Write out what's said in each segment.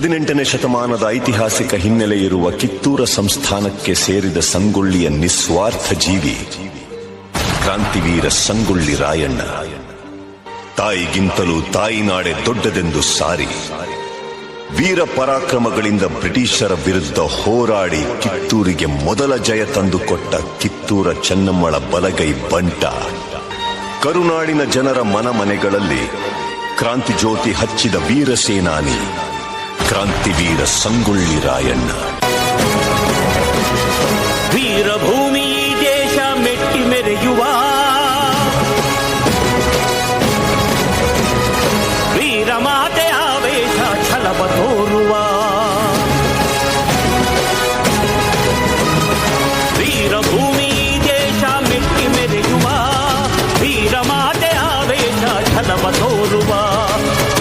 18ನೇ ಶತಮಾನದ ಐತಿಹಾಸಿಕ ಹಿನ್ನೆಲೆ ಇರುವ ಕಿತ್ತೂರ ಸಂಸ್ಥಾನಕ್ಕೆ ಸೇರಿದ ಸಂಗೊಳ್ಳಿಯ ನಿಸ್ವಾರ್ಥ ಜೀವಿ ಕ್ರಾಂತಿವೀರ ಸಂಗೊಳ್ಳಿ ರಾಯಣ್ಣ. ತಾಯಿಗಿಂತಲೂ ತಾಯಿನಾಡೆ ದೊಡ್ಡದೆಂದು ಸಾರಿ ವೀರ ಪರಾಕ್ರಮಗಳಿಂದ ಬ್ರಿಟಿಷರ ವಿರುದ್ಧ ಹೋರಾಡಿ ಕಿತ್ತೂರಿಗೆ ಮೊದಲ ಜಯ ತಂದುಕೊಟ್ಟ ಕಿತ್ತೂರ ಚೆನ್ನಮ್ಮಳ ಬಲಗೈ ಬಂಟ. ಕರುನಾಡಿನ ಜನರ ಮನಮನೆಗಳಲ್ಲಿ ಕ್ರಾಂತಿ ಜ್ಯೋತಿ ಹಚ್ಚಿದ ವೀರ ಸೇನಾನಿ ಕ್ರಾಂತಿವೀರ ಸಂಗೊಳ್ಳಿ ರಾಯಣ್ಣ. ವೀರಭೂಮಿ ದೇಶ ಮೆಟ್ಟಿ ಮೆರೆಯುವ ವೀರಮಾತೆ ಆವೇಶ ಛಲವ ತೋರುವ ವೀರಭೂಮಿ ದೇಶ ಮೆಟ್ಟಿ ಮೆರೆಯುವ ವೀರಮಾತೆ ಆವೇಶ ಛಲವ ತೋರುವ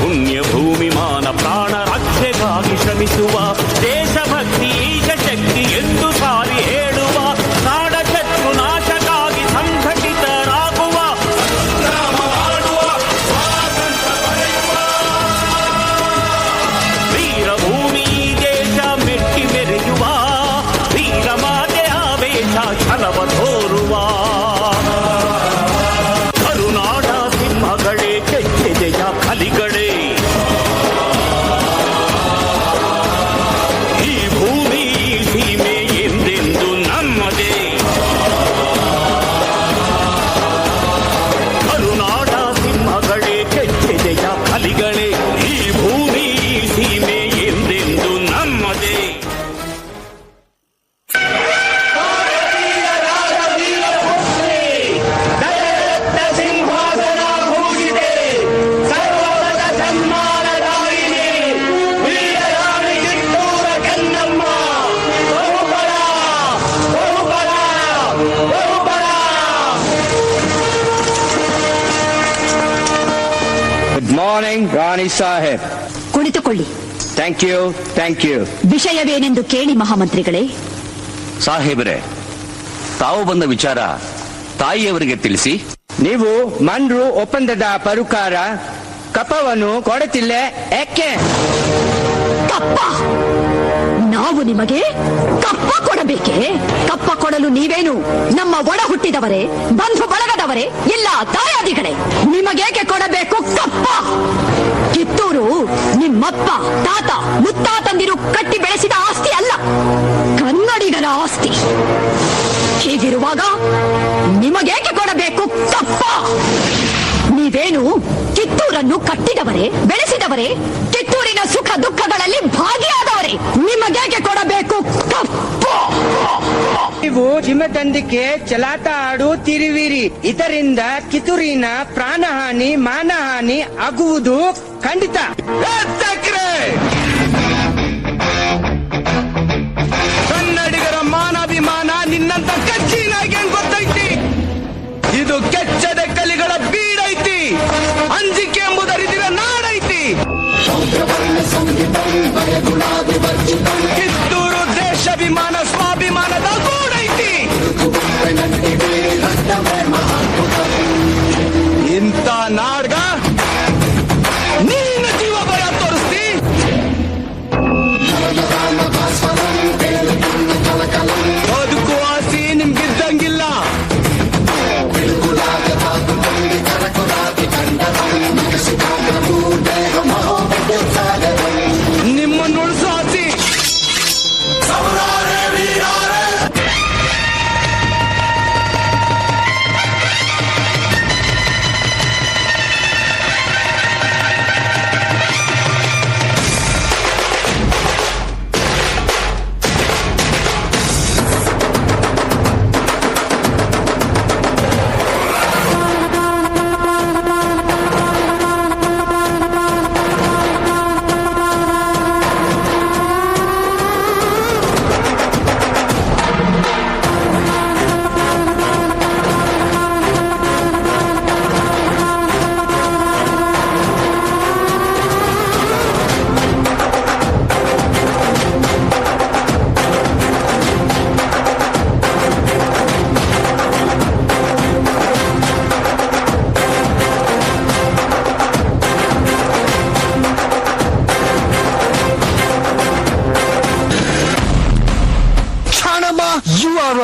ಪುಣ್ಯ ಭೂಮಿ ಮಾನ ಪ್ರಾಣ ರಕ್ಷೆಗಾಗಿ ಶ್ರಮಿಸುವ ದೇಶಭಕ್ತಿ ಈಶ ಶಕ್ತಿ ಎಂದು ಸಾರಿ ಹೇಳುವ ನಾಡ ಶತ್ರು ನಾಶಕ್ಕಾಗಿ ಸಂಘಟಿತರಾಗುವ ವೀರಭೂಮಿ ದೇಶ ಮೆಟ್ಟಿ ಮೆರೆಯುವ ವೀರಮಾತೆ ಆವೇಶ ಛಲವ ತೋರುವ ಕರುನಾಡ ಸಿಂಹಗಳೇ ಕೆಚ್ಚೆದೆಯ ಕಲಿಗಳೇ ಮಾರ್ನಿಂಗ್ ರಾಣಿ ಸಾಹೇಬ್. ಕುಳಿತುಕೊಳ್ಳಿ. Thank you thank you. ವಿಷಯವೇನೆಂದು ಕೇಳಿ ಮಹಾಮಂತ್ರಿಗಳೇ. ಸಾಹೇಬರೇ, ತಾವು ಬಂದ ವಿಚಾರ ತಾಯಿಯವರಿಗೆ ತಿಳಿಸಿ. ನೀವು ಮನ್ರು ಒಪ್ಪಂದದ ಪರುಕಾರ ಕಪ್ಪವನ್ನು ಕೊಡುತ್ತಿಲ್ಲ ಯಾಕೆ? ಕಪ್ಪ? ನಾವು ನಿಮಗೆ ಕಪ್ಪ ಕೊಡಬೇಕೆ? ಕಪ್ಪ ಕೊಡಲು ನೀವೇನು ನಮ್ಮ ಒಡ ಹುಟ್ಟಿದವರೇ, ಬಂಧು ಬಳಗದವರೇ, ಇಲ್ಲ ದಾಯಾದಿಗಳೇ? ನಿಮಗೇಕೆ ಕೊಡಬೇಕು ಕಪ್ಪ? ಕಿತ್ತೂರು ನಿಮ್ಮಪ್ಪ ತಾತ ಮುತ್ತಾತಂದಿರು ಕಟ್ಟಿ ಬೆಳೆಸಿದ ಆಸ್ತಿ ಅಲ್ಲ, ಕನ್ನಡಿಗರ ಆಸ್ತಿ. ಹೀಗಿರುವಾಗ ನಿಮಗೇಕೆ ಕೊಡಬೇಕು ಕಪ್ಪ? ನೀವೇನು ಕಿತ್ತೂರನ್ನು ಕಟ್ಟಿದವರೇ, ಬೆಳೆಸಿದವರೇ, ಕಿತ್ತೂರಿನ ಸುಖ ದುಃಖಗಳಲ್ಲಿ ಭಾಗಿಯಾದವರೇ. ನಿಮಗೇಕೆ ಕೊಡಬೇಕು ಕಪ್ಪು? ನೀವು ಚಿಮ್ಮತಂದಿಕೆ ಚಲಾಟ ಆಡುತ್ತಿರುವಿರಿ. ಇದರಿಂದ ಕಿತ್ತೂರಿನ ಪ್ರಾಣಹಾನಿ ಮಾನಹಾನಿ ಆಗುವುದು ಖಂಡಿತ. ಕನ್ನಡಿಗರ ಮಾನಾಭಿಮಾನ ನಿನ್ನಂತ ಕಚ್ಚಿನಾಗೆ ಗೊತ್ತೈತಿ. ಇದು ಕೆಚ್ಚದ ಕಲಿಗಳ ಬೀಡೈತಿ. ಅಂಜಿಕೆ ಎಂಬುದರಿದಿರ ನಾಡೈತಿ. ಕಿತ್ತೂರು ದೇಶಾಭಿಮಾನ ಸ್ವಾಭಿಮಾನದ ಗೂಡೈತಿ. ಇಂಥ ನಾಡ್ಗ ನೀನು ಜೀವ ಭಯ ತೋರಿಸ್ತಿ.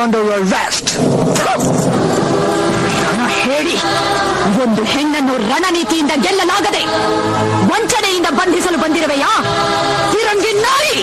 under arrest. ಹೇಳಿ, ಒಂದು ಹೆಣ್ಣನ್ನು ರಣನೀತಿಯಿಂದ ಗೆಲ್ಲಲಾಗದೆ ವಂಚನೆಯಿಂದ ಬಂಧಿಸಲು ಬಂದಿರುವೆಯಾ ತಿರಂಗಿ ನಾಯಿ?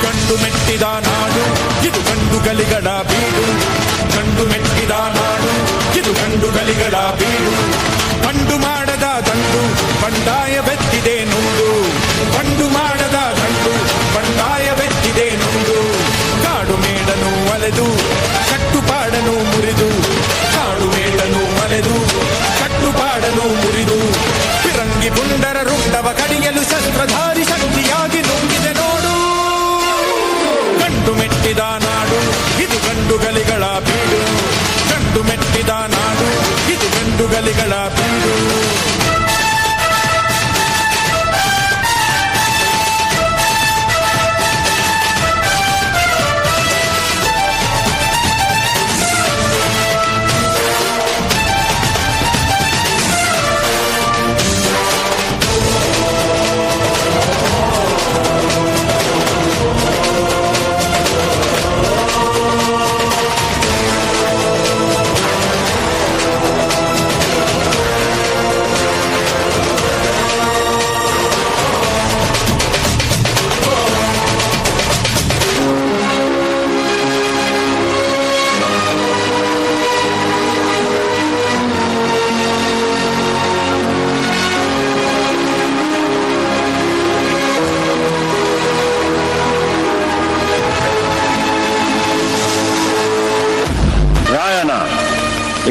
ಗಂಡು ಮೆಟ್ಟಿದ ನಾಡು ಇದು ಗಂಡುಗಲಿಗಳ ಬೀಡು. ಗಂಡು ಮೆಟ್ಟಿದ ನಾಡು ಇದು ಗಂಡುಗಲಿಗಳ ಬೀಡು. ಗಂಡು ಮಾಡದ ಗಂಡು ಬಂಡಾಯವೆತ್ತಿದೆ ನುಂಡು. ಗಂಡು ಮಾಡದ ಗಂಡು ಬಂಡಾಯವೆತ್ತಿದೆ ನುಂಡು. ಕಾಡು ಮೇಡನು ಅಲೆದು ಕಟ್ಟುಪಾಡನು ಮುರಿದು. ಕಾಡು ಮೇಡನು ಅಲೆದು ಕಟ್ಟುಪಾಡನು ಮುರಿದು. ಫಿರಂಗಿ ಪುಂಡರ ರುಂಡವ ಕಡಿಯಲು ಶಸ್ತ್ರಧಾರಿ ಶಕ್ತಿಯಾಗಿ ನುಂಗಿದೆ ನೋಡು. ಗಂಡು ಮೆಟ್ಟಿದ ನಾಡು ಇದು ಗಂಡುಗಲಿಗಳ ಬೀಡು. ಗಂಡು ಮೆಟ್ಟಿದ ನಾಡು ಇದು ಗಂಡುಗಲಿಗಳ ಬೀಡು.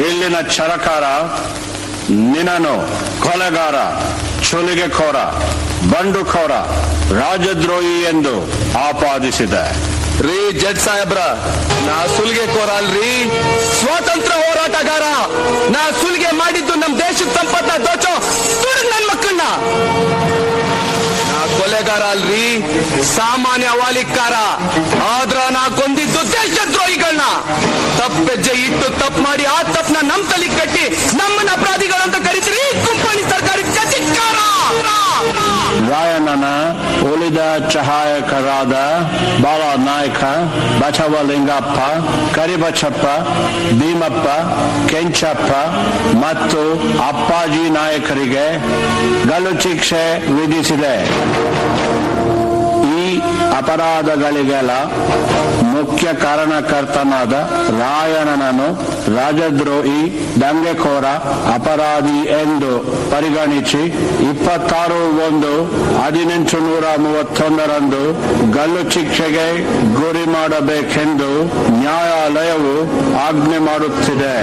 ಇಲ್ಲಿನ ಛಲಕಾರ ನಿನ್ನನು ಕೊಲೆಗಾರ, ಚುಲಿಗೆಖೋರ, ಬಂಡುಖೋರ, ರಾಜದ್ರೋಹಿ ಎಂದು ಆಪಾದಿಸಿದೆ. ರೀ ಜಡ್ ಸಾಹೇಬ್ರ, ನಾ ಸುಲಿಗೆ ಕೋರ ಅಲ್ರಿ, ಸ್ವಾತಂತ್ರ್ಯ ಹೋರಾಟಗಾರ. ನಾ ಸುಲಿಗೆ ಮಾಡಿದ್ದು ನಮ್ ದೇಶದ ಸಂಪತ್ತ ದೋಚೋ ತುಡುಗ್ ನನ್ ಮಕ್ಕಳನ್ನ. ನಾ ಕೊಲೆಗಾರ ಅಲ್ರಿ, ಸಾಮಾನ್ಯ ವಾಲಿಕಾರ. ಆದ್ರ ನಾ ಕೊಂದಿದ್ದು ದೇಶದ್ರೋಹಿಗಳನ್ನ. ತಪ್ಪೆಜ್ಜೆ ಇಟ್ಟು ತಪ್ಪು ಮಾಡಿ ಆ ತಪ್ಪನ ನಮ್ ತಲೆ ಕಟ್ಟಿ ನಮ್ಮನ್ನ ಅಪರಾಧಿಗಳಂತ ಕರೀತೀರಿ ಕುಂಪಣಿ ಸರ್ಕಾರಿ ಚಚಿತ್ಕಾರ. ರಾಯಣ್ಣನ ಉಳಿದ ಸಹಾಯಕರಾದ ಬಾಲನಾಯಕ, ಬಸವಲಿಂಗಪ್ಪ, ಕರಿಬಚ್ಚಪ್ಪ, ಭೀಮಪ್ಪ, ಕೆಂಚಪ್ಪ ಮತ್ತು ಅಪ್ಪಾಜಿ ನಾಯಕರಿಗೆ ಗಲ್ಲು ಶಿಕ್ಷೆ ವಿಧಿಸಿದೆ. ಈ ಅಪರಾಧಗಳಿಗೆಲ್ಲ ಮುಖ್ಯ ಕಾರಣಕರ್ತನಾದ ರಾಯಣ್ಣನನ್ನು ರಾಜದ್ರೋಹಿ, ದಂಗೆಖೋರ, ಅಪರಾಧಿ ಎಂದು ಪರಿಗಣಿಸಿ 26/1/1831 ಗಲ್ಲು ಶಿಕ್ಷೆಗೆ ಗುರಿ ಮಾಡಬೇಕೆಂದು ನ್ಯಾಯಾಲಯವು ಆಜ್ಞೆ ಮಾಡುತ್ತಿದೆ.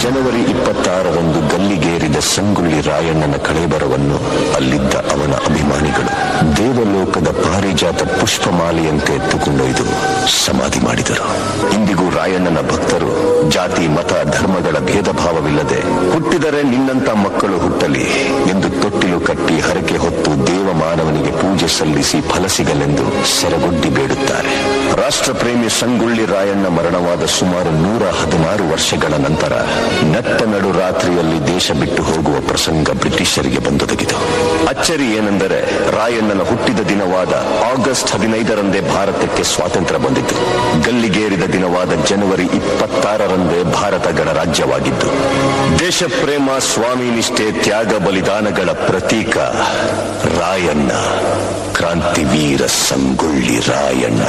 ಜನವರಿ 26 ಗಲ್ಲಿಗೇರಿದ ಸಂಗೊಳ್ಳಿ ರಾಯಣ್ಣನ ಕಳೇಬರವನ್ನು ಅಲ್ಲಿದ್ದ ಅವನ ಅಭಿಮಾನಿಗಳು ದೇವಲೋಕದ ಪಾರಿಜಾತ ಪುಷ್ಪಮಾಲೆಯಂತೆ ಎತ್ತುಕೊಂಡೊಯ್ದು ಸಮಾಧಿ ಮಾಡಿದರು. ಇಂದಿಗೂ ರಾಯಣ್ಣನ ಭಕ್ತರು ಜಾತಿ, ಮತ, ಧರ್ಮಗಳ ಭೇದ ಭಾವವಿಲ್ಲದೆ ಹುಟ್ಟಿದರೆ ನಿನ್ನಂತ ಮಕ್ಕಳು ಹುಟ್ಟಲಿ ಎಂದು ತೊಟ್ಟಿಲು ಕಟ್ಟಿ ಹರಕೆ ಹೊತ್ತು ದೇವಮಾನವನಿಗೆ ಪೂಜೆ ಸಲ್ಲಿಸಿ ಫಲ ಸಿಗಲೆಂದು ಸೆರಗೊಡ್ಡಿ ಬೇಡುತ್ತಾರೆ. ರಾಷ್ಟ್ರಪ್ರೇಮಿ ಸಂಗೊಳ್ಳಿ ರಾಯಣ್ಣ ಮರಣವಾದ ಸುಮಾರು 116 ವರ್ಷಗಳ ನಂತರ ನಟ್ಟ ನಡು ರಾತ್ರಿಯಲ್ಲಿ ದೇಶ ಬಿಟ್ಟು ಹೋಗುವ ಪ್ರಸಂಗ ಬ್ರಿಟಿಷರಿಗೆ ಬಂದೊದಗಿತು. ಅಚ್ಚರಿ ಏನೆಂದರೆ ರಾಯಣ್ಣನ ಹುಟ್ಟಿದ ದಿನವಾದ ಆಗಸ್ಟ್ 15ರಂದೇ ಭಾರತಕ್ಕೆ ಸ್ವಾತಂತ್ರ್ಯ ಬಂದಿತು. ಗಲ್ಲಿಗೇರಿದ ದಿನವಾದ ಜನವರಿ 26ರಂದೇ ಭಾರತ ಗಣರಾಜ್ಯವಾಗಿದ್ದು, ದೇಶ ಪ್ರೇಮ, ಸ್ವಾಮಿ ನಿಷ್ಠೆ, ತ್ಯಾಗ, ಬಲಿದಾನಗಳ ಪ್ರತೀಕ ರಾಯಣ್ಣ, ಕ್ರಾಂತಿವೀರ ಸಂಗೊಳ್ಳಿ ರಾಯಣ್ಣ.